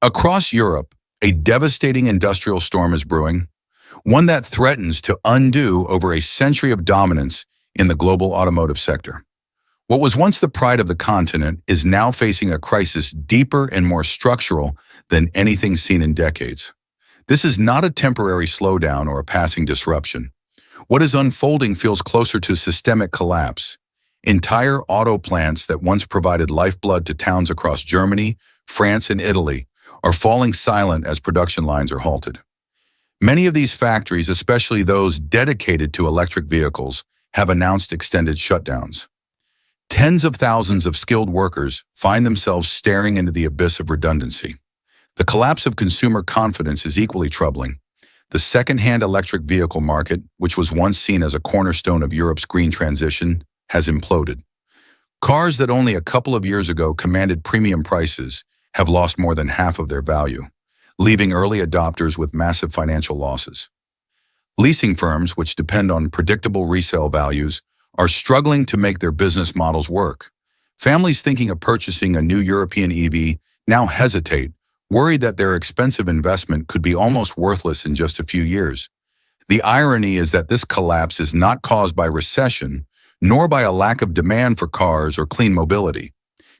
Across Europe, a devastating industrial storm is brewing, one that threatens to undo over a century of dominance in the global automotive sector. What was once the pride of the continent is now facing a crisis deeper and more structural than anything seen in decades. This is not a temporary slowdown or a passing disruption. What is unfolding feels closer to systemic collapse. Entire auto plants that once provided lifeblood to towns across Germany, France, and Italy are falling silent as production lines are halted. Many of these factories, especially those dedicated to electric vehicles, have announced extended shutdowns. Tens of thousands of skilled workers find themselves staring into the abyss of redundancy. The collapse of consumer confidence is equally troubling. The second-hand electric vehicle market, which was once seen as a cornerstone of Europe's green transition, has imploded. Cars that only a couple of years ago commanded premium prices have lost more than half of their value, leaving early adopters with massive financial losses. Leasing firms, which depend on predictable resale values, are struggling to make their business models work. Families thinking of purchasing a new European EV now hesitate, worried that their expensive investment could be almost worthless in just a few years. The irony is that this collapse is not caused by recession, nor by a lack of demand for cars or clean mobility.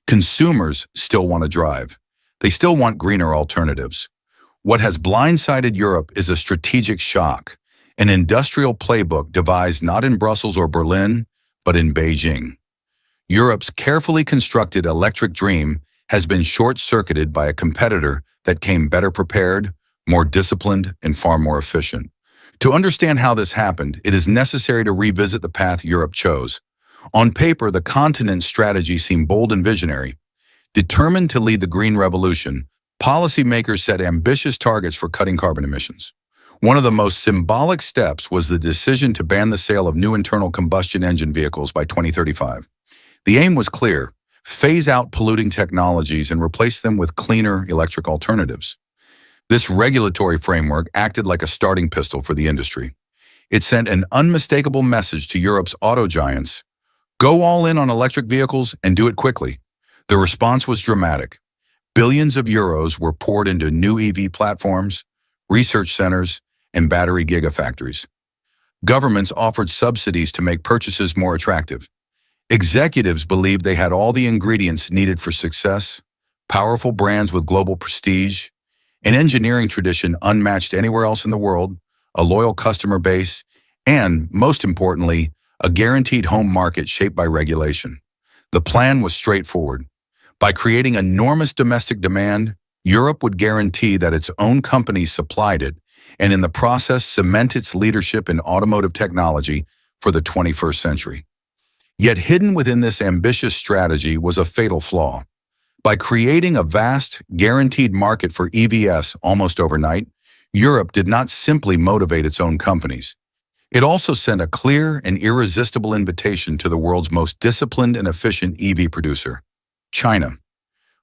Consumers still want to drive. They still want greener alternatives. What has blindsided Europe is a strategic shock, an industrial playbook devised not in Brussels or Berlin, but in Beijing. Europe's carefully constructed electric dream has been short-circuited by a competitor that came better prepared, more disciplined, and far more efficient. To understand how this happened, it is necessary to revisit the path Europe chose. On paper, the continent's strategy seemed bold and visionary. Determined to lead the green revolution, policymakers set ambitious targets for cutting carbon emissions. One of the most symbolic steps was the decision to ban the sale of new internal combustion engine vehicles by 2035. The aim was clear: phase out polluting technologies and replace them with cleaner electric alternatives. This regulatory framework acted like a starting pistol for the industry. It sent an unmistakable message to Europe's auto giants: go all in on electric vehicles and do it quickly. The response was dramatic. Billions of euros were poured into new EV platforms, research centers, and battery gigafactories. Governments offered subsidies to make purchases more attractive. Executives believed they had all the ingredients needed for success: powerful brands with global prestige, an engineering tradition unmatched anywhere else in the world, a loyal customer base, and, most importantly, a guaranteed home market shaped by regulation. The plan was straightforward. By creating enormous domestic demand, Europe would guarantee that its own companies supplied it, and in the process cement its leadership in automotive technology for the 21st century. Yet hidden within this ambitious strategy was a fatal flaw. By creating a vast, guaranteed market for EVs almost overnight, Europe did not simply motivate its own companies. It also sent a clear and irresistible invitation to the world's most disciplined and efficient EV producer, China.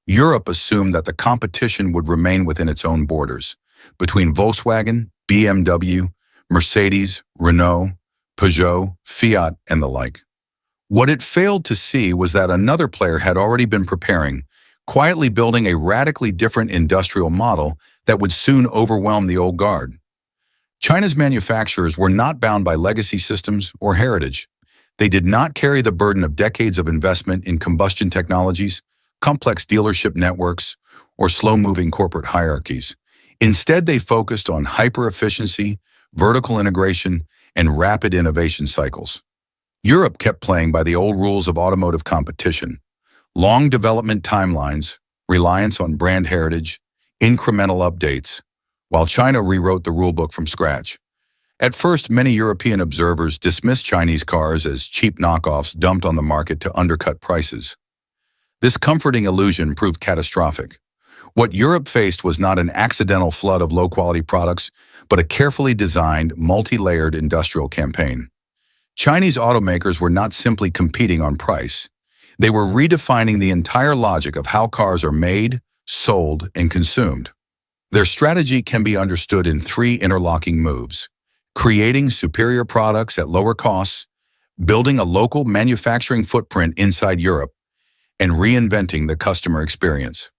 Europe assumed that the competition would remain within its own borders, between Volkswagen, BMW, Mercedes, Renault, Peugeot, Fiat, and the like. What it failed to see was that another player had already been preparing, quietly building a radically different industrial model that would soon overwhelm the old guard. China's manufacturers were not bound by legacy systems or heritage. They did not carry the burden of decades of investment in combustion technologies, complex dealership networks, or slow-moving corporate hierarchies. Instead, they focused on hyper-efficiency, vertical integration, and rapid innovation cycles. Europe kept playing by the old rules of automotive competition: long development timelines, reliance on brand heritage, incremental updates, while China rewrote the rulebook from scratch. At first, many European observers dismissed Chinese cars as cheap knockoffs dumped on the market to undercut prices. This comforting illusion proved catastrophic. What Europe faced was not an accidental flood of low-quality products, but a carefully designed, multi-layered industrial campaign. Chinese automakers were not simply competing on price. They were redefining the entire logic of how cars are made, sold, and consumed. Their strategy can be understood in three interlocking moves: creating superior products at lower costs, building a local manufacturing footprint inside Europe, and reinventing the customer experience.